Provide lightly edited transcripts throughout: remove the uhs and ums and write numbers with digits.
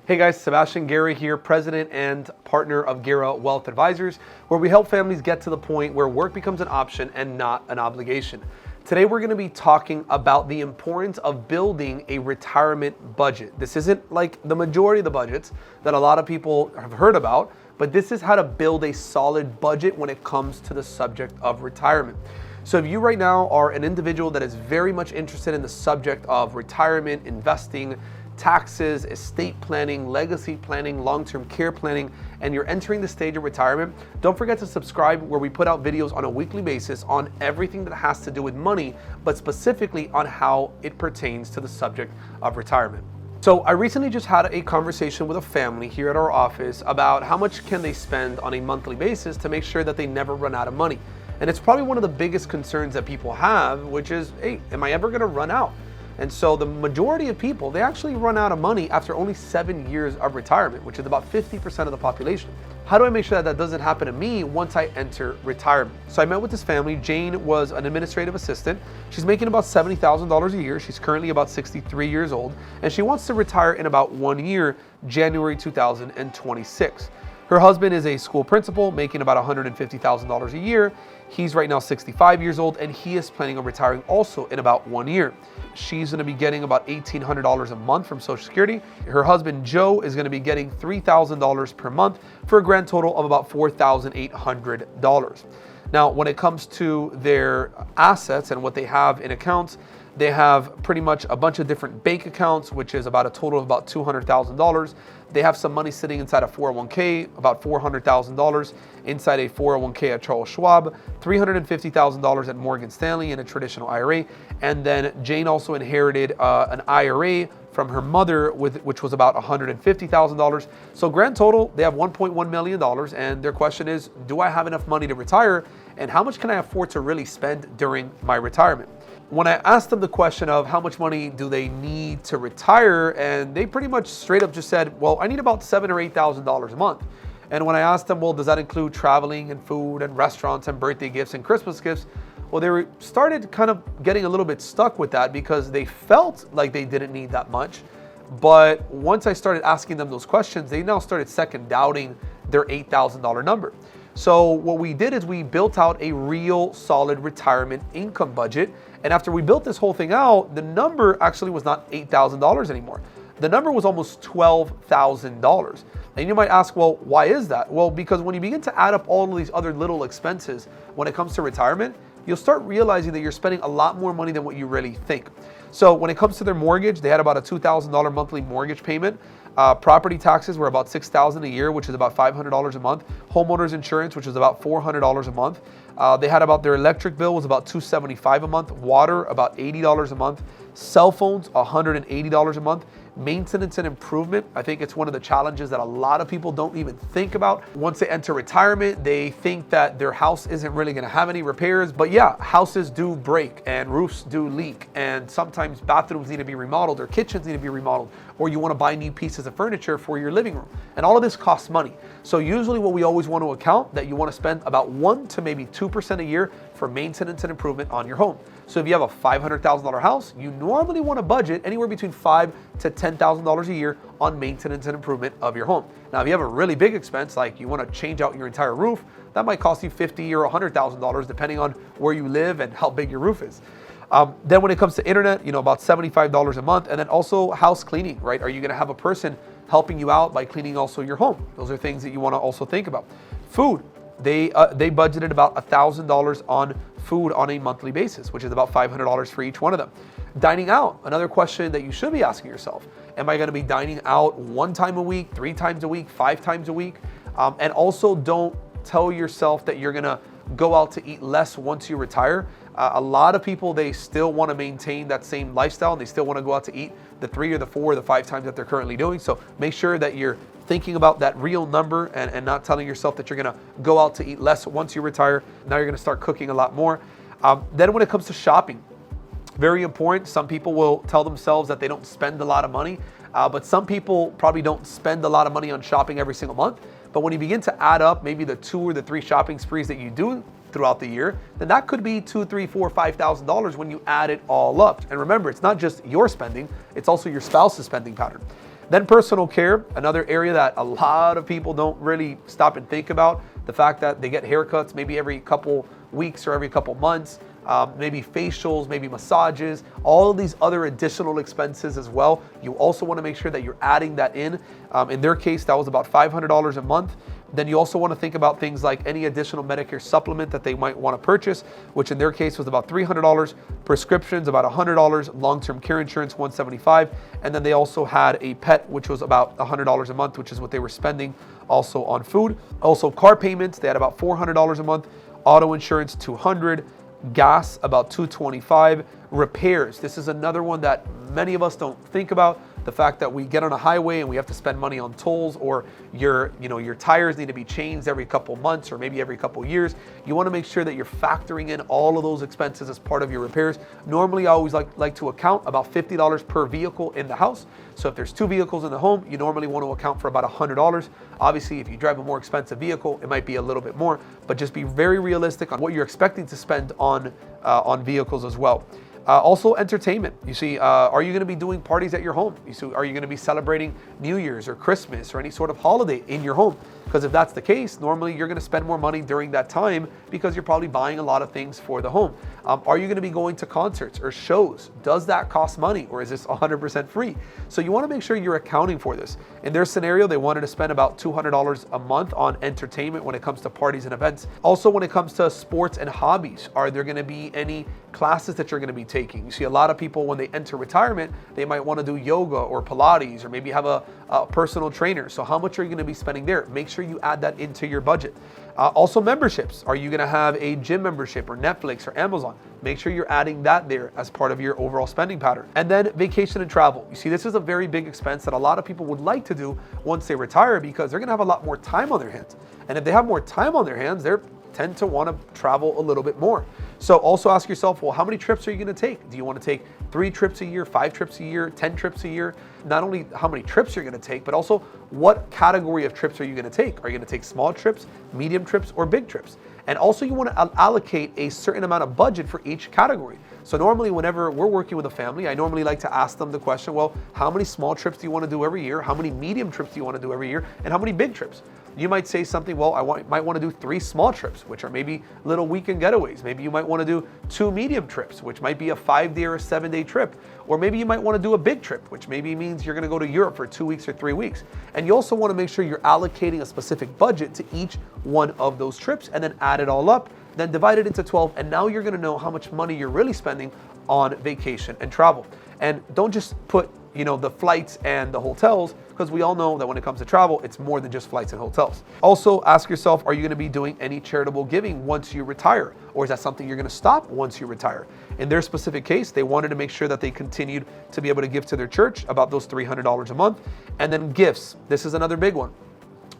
Hey guys, Sebastian Guerra here, president and partner of Guerra Wealth Advisors, where we help families get to the point where work becomes an option and not an obligation. Today we're going to be talking about the importance of building a retirement budget. This isn't like the majority of the budgets that a lot of people have heard about, but this is how to build a solid budget when it comes to the subject of retirement. So if you right now are an individual that is very much interested in the subject of retirement, investing, taxes, estate planning, legacy planning, long-term care planning, and you're entering the stage of retirement, don't forget to subscribe, where we put out videos on a weekly basis on everything that has to do with money, but specifically on how it pertains to the subject of retirement. So I recently just had a conversation with a family here at our office about how much can they spend on a monthly basis to make sure that they never run out of money. And it's probably one of the biggest concerns that people have, which is, hey, am I ever gonna run out? And so the majority of people, they actually run out of money after only 7 years of retirement, which is about 50% of the population. How do I make sure that that doesn't happen to me once I enter retirement? So I met with this family. Jane was an administrative assistant. She's making about $70,000 a year. She's currently about 63 years old, and she wants to retire in about 1 year, January 2026. Her husband is a school principal making about $150,000 a year. He's right now 65 years old, and he is planning on retiring also in about 1 year. She's going to be getting about $1,800 a month from Social Security. Her husband, Joe, is going to be getting $3,000 per month for a grand total of about $4,800. Now, when it comes to their assets and what they have in accounts, they have pretty much a bunch of different bank accounts, which is about a total of about $200,000. They have some money sitting inside a 401k, about $400,000 inside a 401k at Charles Schwab, $350,000 at Morgan Stanley in a traditional IRA. And then Jane also inherited an IRA from her mother, which was about $150,000. So grand total, they have $1.1 million. And their question is, do I have enough money to retire? And how much can I afford to really spend during my retirement? When I asked them the question of how much money do they need to retire, and they pretty much straight up just said, well, I need about $7,000 or $8,000 a month. And when I asked them, well, does that include traveling and food and restaurants and birthday gifts and Christmas gifts? Well, they started kind of getting a little bit stuck with that because they felt like they didn't need that much. But once I started asking them those questions, they now started second doubting their $8,000 number. So what we did is we built out a real solid retirement income budget. And after we built this whole thing out, the number actually was not $8,000 anymore. The number was almost $12,000. And you might ask, well, why is that? Well, because when you begin to add up all of these other little expenses when it comes to retirement, you'll start realizing that you're spending a lot more money than what you really think. So when it comes to their mortgage, they had about a $2,000 monthly mortgage payment. Property taxes were about $6,000 a year, which is about $500 a month. Homeowners insurance, which is about $400 a month. They had about their electric bill was about $275 a month. Water, about $80 a month. Cell phones, $180 a month. Maintenance and improvement, I think it's one of the challenges that a lot of people don't even think about. Once they enter retirement, they think that their house isn't really gonna have any repairs, but yeah, houses do break and roofs do leak, and sometimes bathrooms need to be remodeled or kitchens need to be remodeled, or you wanna buy new pieces of furniture for your living room. And all of this costs money. So usually what we always want to account that you wanna spend about 1 to maybe 2% a year for maintenance and improvement on your home. So if you have a $500,000 house, you normally want to budget anywhere between $5,000 to $10,000 a year on maintenance and improvement of your home. Now, if you have a really big expense, like you want to change out your entire roof, that might cost you $50,000 or $100,000 depending on where you live and how big your roof is. Then when it comes to internet, about $75 a month, and then also house cleaning, right? Are you going to have a person helping you out by cleaning also your home? Those are things that you want to also think about. Food. They budgeted about $1,000 on food on a monthly basis, which is about $500 for each one of them. Dining out, another question that you should be asking yourself. Am I going to be dining out 1 time a week, 3 times a week, 5 times a week? And also don't tell yourself that you're going to go out to eat less once you retire. A lot of people, they still want to maintain that same lifestyle, and they still want to go out to eat the 3 or the 4 or the 5 times that they're currently doing. So make sure that you're thinking about that real number and not telling yourself that you're going to go out to eat less once you retire. Now you're going to start cooking a lot more. Then when it comes to shopping, very important. Some people will tell themselves that they don't spend a lot of money, but some people probably don't spend a lot of money on shopping every single month. But when you begin to add up maybe the 2 or the 3 shopping sprees that you do throughout the year, then that could be $2,000, $3,000, $4,000, $5,000 when you add it all up. And remember, it's not just your spending, it's also your spouse's spending pattern. Then personal care, another area that a lot of people don't really stop and think about. The fact that they get haircuts maybe every couple weeks or every couple months, maybe facials, maybe massages, all of these other additional expenses as well. You also want to make sure that you're adding that in. In their case, that was about $500 a month. Then you also want to think about things like any additional Medicare supplement that they might want to purchase, which in their case was about $300, prescriptions about $100, long-term care insurance $175, and then they also had a pet, which was about $100 a month, which is what they were spending also on food. Also car payments, they had about $400 a month, auto insurance $200, gas about $225, repairs. This is another one that many of us don't think about. The fact that we get on a highway and we have to spend money on tolls, or your tires need to be changed every couple months or maybe every couple years. You want to make sure that you're factoring in all of those expenses as part of your repairs. Normally, I always like to account about $50 per vehicle in the house. So if there's 2 vehicles in the home, you normally want to account for about $100. Obviously, if you drive a more expensive vehicle, it might be a little bit more, but just be very realistic on what you're expecting to spend on vehicles as well. Also entertainment. You see, are you going to be doing parties at your home? You see, are you going to be celebrating New Year's or Christmas or any sort of holiday in your home? Because if that's the case, normally you're going to spend more money during that time because you're probably buying a lot of things for the home. Are you going to be going to concerts or shows? Does that cost money, or is this 100% free? So you want to make sure you're accounting for this. In their scenario, they wanted to spend about $200 a month on entertainment when it comes to parties and events. Also, when it comes to sports and hobbies, are there going to be any classes that you're going to be taking? You see, a lot of people, when they enter retirement, they might want to do yoga or Pilates or maybe have a personal trainer. So how much are you going to be spending there? Make sure you add that into your budget. Also memberships. Are you going to have a gym membership or Netflix or Amazon? Make sure you're adding that there as part of your overall spending pattern. And then vacation and travel. You see, this is a very big expense that a lot of people would like to do once they retire because they're going to have a lot more time on their hands. And if they have more time on their hands, they tend to want to travel a little bit more. So also ask yourself, well, how many trips are you going to take? Do you want to take 3 trips a year, 5 trips a year, 10 trips a year? Not only how many trips you're going to take, but also what category of trips are you going to take? Are you going to take small trips, medium trips, or big trips? And also you want to allocate a certain amount of budget for each category. So normally whenever we're working with a family, I normally like to ask them the question, well, how many small trips do you want to do every year? How many medium trips do you want to do every year? And how many big trips? You might say something, well, might want to do 3 small trips, which are maybe little weekend getaways. Maybe you might want to do 2 medium trips, which might be a 5-day or a 7-day trip. Or maybe you might want to do a big trip, which maybe means you're going to go to Europe for 2 weeks or 3 weeks. And you also want to make sure you're allocating a specific budget to each one of those trips and then add it all up, then divide it into 12. And now you're going to know how much money you're really spending on vacation and travel. And don't just put the flights and the hotels, because we all know that when it comes to travel, it's more than just flights and hotels. Also ask yourself, are you going to be doing any charitable giving once you retire? Or is that something you're going to stop once you retire? In their specific case, they wanted to make sure that they continued to be able to give to their church about those $300 a month. And then gifts. This is another big one.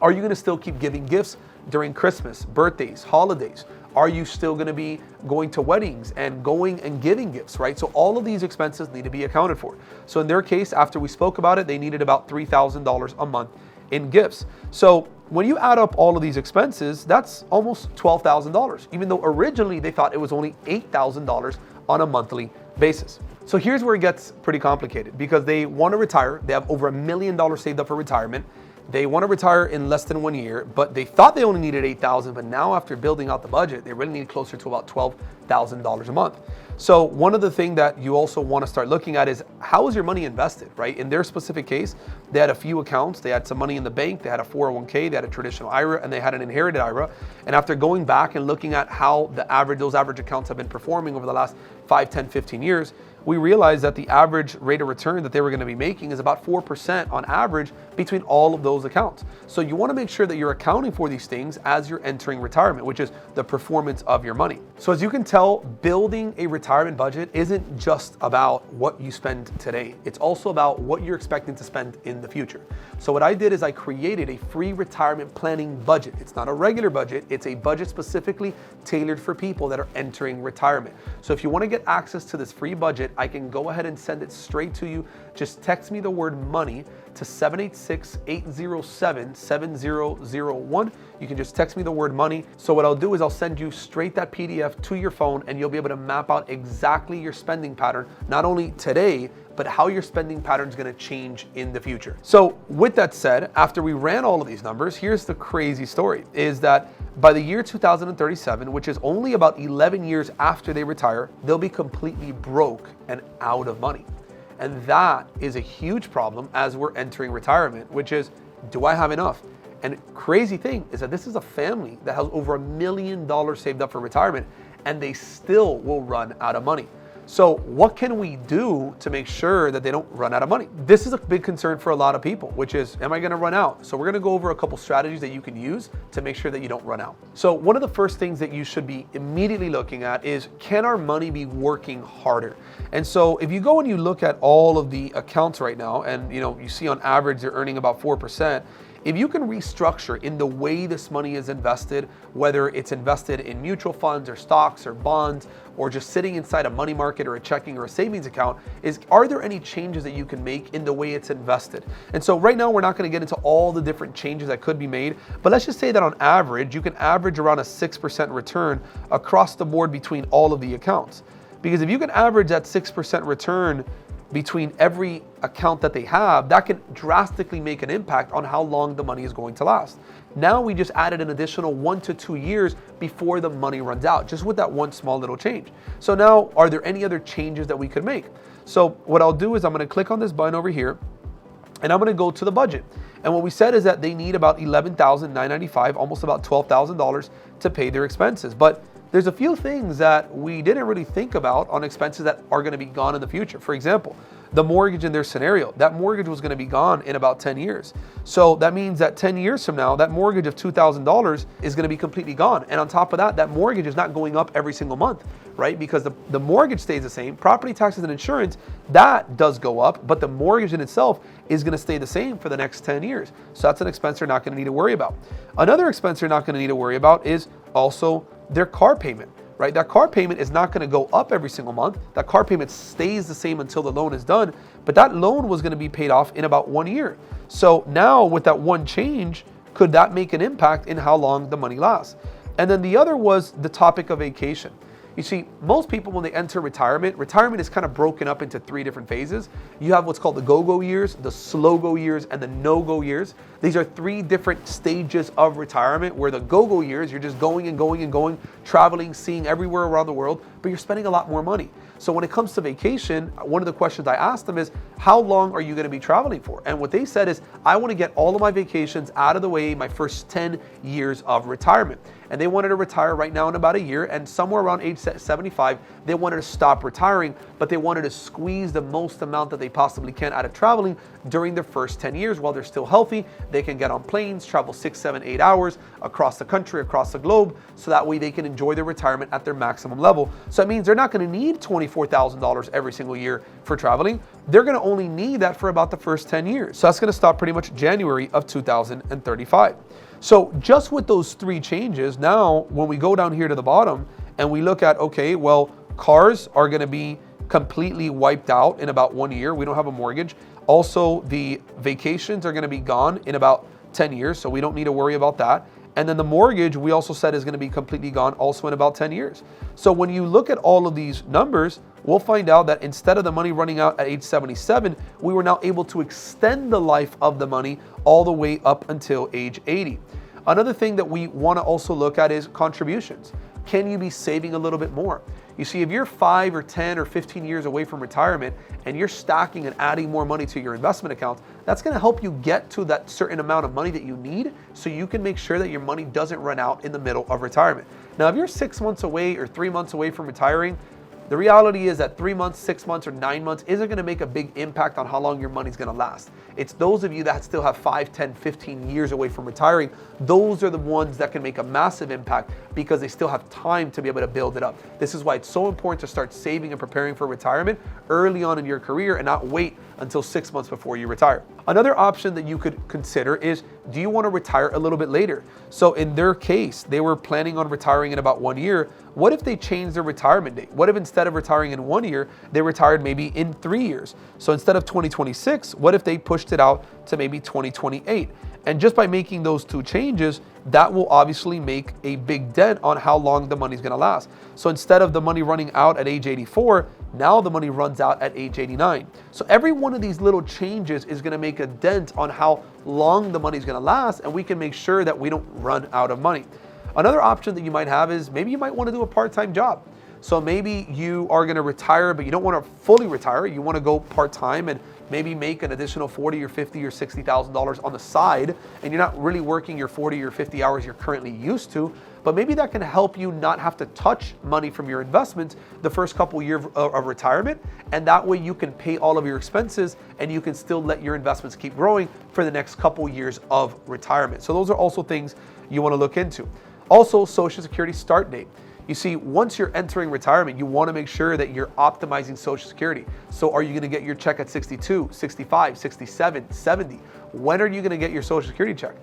Are you going to still keep giving gifts during Christmas, birthdays, holidays? Are you still going to be going to weddings and going and giving gifts, right? So all of these expenses need to be accounted for. So in their case, after we spoke about it, they needed about $3,000 a month in gifts. So when you add up all of these expenses, that's almost $12,000, even though originally they thought it was only $8,000 on a monthly basis. So here's where it gets pretty complicated, because they want to retire. They have over $1 million saved up for retirement. They want to retire in less than 1 year, but they thought they only needed $8,000, but now after building out the budget, they really need closer to about $12,000 a month. So one of the things that you also want to start looking at is, how is your money invested, right? In their specific case, they had a few accounts. They had some money in the bank, they had a 401k, they had a traditional IRA, and they had an inherited IRA. And after going back and looking at how those average accounts have been performing over the last 5, 10, 15 years, we realized that the average rate of return that they were going to be making is about 4% on average between all of those accounts. So you want to make sure that you're accounting for these things as you're entering retirement, which is the performance of your money. So as you can tell, building a retirement budget isn't just about what you spend today. It's also about what you're expecting to spend in the future. So what I did is I created a free retirement planning budget. It's not a regular budget. It's a budget specifically tailored for people that are entering retirement. So if you want to get access to this free budget I can go ahead and send it straight to you. Just text me the word money to 786-807-7001. You can just text me the word money. So what I'll do is I'll send you straight that PDF to your phone, and you'll be able to map out exactly your spending pattern, not only today, but how your spending pattern is going to change in the future. So with that said, after we ran all of these numbers, here's the crazy story, is that by the year 2037, which is only about 11 years after they retire, they'll be completely broke and out of money. And that is a huge problem as we're entering retirement, which is, do I have enough? And crazy thing is that this is a family that has over $1 million saved up for retirement, and they still will run out of money. So what can we do to make sure that they don't run out of money? This is a big concern for a lot of people, which is, am I going to run out? So we're going to go over a couple strategies that you can use to make sure that you don't run out. So one of the first things that you should be immediately looking at is, can our money be working harder? And so if you go and you look at all of the accounts right now, and you see on average they're earning about 4%, if you can restructure in the way this money is invested, whether it's invested in mutual funds or stocks or bonds, or just sitting inside a money market or a checking or a savings account, are there any changes that you can make in the way it's invested? And so right now we're not going to get into all the different changes that could be made, but let's just say that on average, you can average around a 6% return across the board between all of the accounts. Because if you can average that 6% return between every account that they have, that can drastically make an impact on how long the money is going to last. Now we just added an additional 1 to 2 years before the money runs out, just with that one small little change. So now, are there any other changes that we could make? So what I'll do is I'm going to click on this button over here, and I'm going to go to the budget. And what we said is that they need about $11,995, almost about $12,000 to pay their expenses. But there's a few things that we didn't really think about on expenses that are going to be gone in the future. For example, the mortgage in their scenario, that mortgage was going to be gone in about 10 years. So that means that 10 years from now, that mortgage of $2,000 is going to be completely gone. And on top of that, that mortgage is not going up every single month, right? Because the mortgage stays the same. Property taxes and insurance, that does go up, but the mortgage in itself is going to stay the same for the next 10 years. So that's an expense they're not going to need to worry about. Another expense they're not going to need to worry about is also their car payment, right? That car payment is not going to go up every single month. That car payment stays the same until the loan is done, but that loan was going to be paid off in about 1 year. So now with that one change, could that make an impact in how long the money lasts? And then the other was the topic of vacation. You see, most people, when they enter retirement is kind of broken up into 3 different phases. You have what's called the go-go years, the slow-go years, and the no-go years. These are 3 different stages of retirement, where the go-go years, you're just going and going and going, traveling, seeing everywhere around the world, but you're spending a lot more money. So when it comes to vacation, one of the questions I asked them is, how long are you going to be traveling for? And what they said is, I want to get all of my vacations out of the way my first 10 years of retirement. And they wanted to retire right now in about a year, and somewhere around age 75, they wanted to stop retiring, but they wanted to squeeze the most amount that they possibly can out of traveling during their first 10 years while they're still healthy. They can get on planes, travel 6, 7, 8 hours across the country, across the globe, so that way they can enjoy their retirement at their maximum level. So that means they're not going to need $24,000 every single year for traveling. They're going to only need that for about the first 10 years. So that's going to stop pretty much January of 2035. So just with those 3 changes, now when we go down here to the bottom and we look at, okay, well, cars are going to be completely wiped out in about 1 year. We don't have a mortgage. Also, the vacations are going to be gone in about 10 years, so we don't need to worry about that. And then the mortgage, we also said, is going to be completely gone also in about 10 years. So when you look at all of these numbers, we'll find out that instead of the money running out at age 77, we were now able to extend the life of the money all the way up until age 80. Another thing that we want to also look at is contributions. Can you be saving a little bit more? You see, if you're 5 or 10 or 15 years away from retirement and you're stacking and adding more money to your investment accounts, that's going to help you get to that certain amount of money that you need so you can make sure that your money doesn't run out in the middle of retirement. Now, if you're 6 months away or 3 months away from retiring, the reality is that 3 months, 6 months, or 9 months isn't going to make a big impact on how long your money's going to last. It's those of you that still have 5, 10, 15 years away from retiring. Those are the ones that can make a massive impact because they still have time to be able to build it up. This is why it's so important to start saving and preparing for retirement early on in your career and not wait until 6 months before you retire. Another option that you could consider is do you want to retire a little bit later? So in their case, they were planning on retiring in about 1 year. What if they changed their retirement date? What if instead of retiring in 1 year, they retired maybe in 3 years? So instead of 2026, what if they pushed it out to maybe 2028? And just by making those two changes, that will obviously make a big dent on how long the money's gonna last. So instead of the money running out at age 84, now the money runs out at age 89. So every one of these little changes is gonna make a dent on how long the money's gonna last, and we can make sure that we don't run out of money. Another option that you might have is maybe you might wanna do a part-time job. So maybe you are gonna retire, but you don't wanna fully retire. You wanna go part-time and maybe make an additional $40 or $50 or $60,000 on the side, and you're not really working your 40 or 50 hours you're currently used to, but maybe that can help you not have to touch money from your investments the first couple years of retirement, and that way you can pay all of your expenses and you can still let your investments keep growing for the next couple years of retirement. So those are also things you wanna look into. Also, Social Security start date. You see, once you're entering retirement, you want to make sure that you're optimizing Social Security. So are you going to get your check at 62, 65, 67, 70? When are you going to get your Social Security check?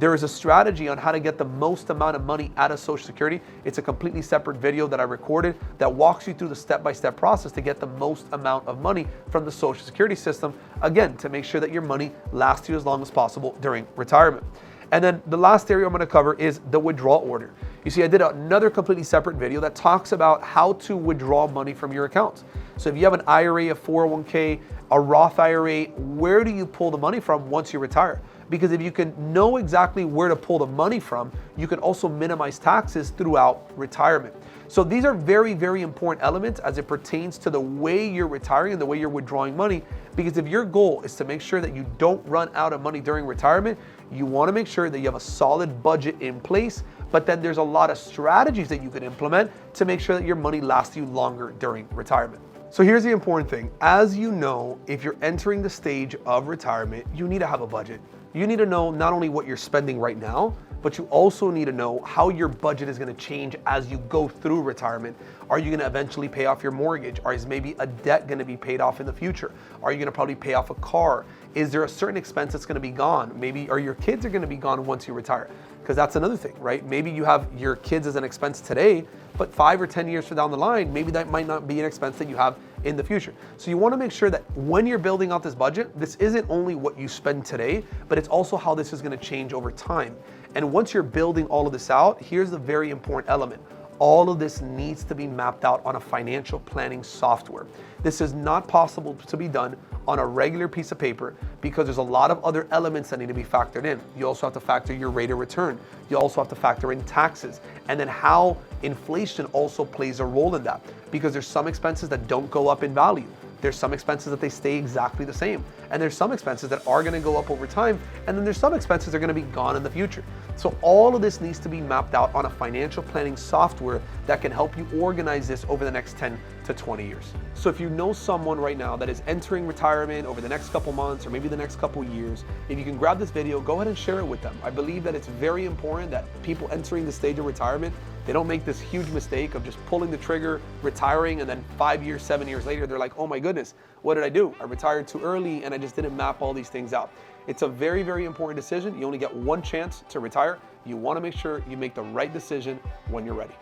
There is a strategy on how to get the most amount of money out of Social Security. It's a completely separate video that I recorded that walks you through the step-by-step process to get the most amount of money from the Social Security system, again, to make sure that your money lasts you as long as possible during retirement. And then the last area I'm going to cover is the withdrawal order. You see, I did another completely separate video that talks about how to withdraw money from your accounts. So if you have an IRA, a 401k, a Roth IRA, where do you pull the money from once you retire? Because if you can know exactly where to pull the money from, you can also minimize taxes throughout retirement. So these are very, very important elements as it pertains to the way you're retiring and the way you're withdrawing money. Because if your goal is to make sure that you don't run out of money during retirement, you want to make sure that you have a solid budget in place, but then there's a lot of strategies that you can implement to make sure that your money lasts you longer during retirement. So here's the important thing. As you know, if you're entering the stage of retirement, you need to have a budget. You need to know not only what you're spending right now, but you also need to know how your budget is going to change as you go through retirement. Are you going to eventually pay off your mortgage? Or is maybe a debt going to be paid off in the future? Are you going to probably pay off a car? Is there a certain expense that's going to be gone? Maybe, or your kids are going to be gone once you retire? Because that's another thing, right? Maybe you have your kids as an expense today, but 5 or 10 years from down the line, maybe that might not be an expense that you have in the future. So you want to make sure that when you're building out this budget, this isn't only what you spend today, but it's also how this is going to change over time. And once you're building all of this out, here's the very important element. All of this needs to be mapped out on a financial planning software. This is not possible to be done on a regular piece of paper because there's a lot of other elements that need to be factored in. You also have to factor your rate of return. You also have to factor in taxes, and then how inflation also plays a role in that, because there's some expenses that don't go up in value. There's some expenses that they stay exactly the same. And there's some expenses that are gonna go up over time. And then there's some expenses that are gonna be gone in the future. So all of this needs to be mapped out on a financial planning software that can help you organize this over the next 10 to 20 years. So if you know someone right now that is entering retirement over the next couple months or maybe the next couple years, if you can grab this video, go ahead and share it with them. I believe that it's very important that people entering the stage of retirement, they don't make this huge mistake of just pulling the trigger, retiring, and then 5 years, 7 years later, they're like, oh my goodness, what did I do? I retired too early and I just didn't map all these things out. It's a very, very important decision. You only get one chance to retire. You want to make sure you make the right decision when you're ready.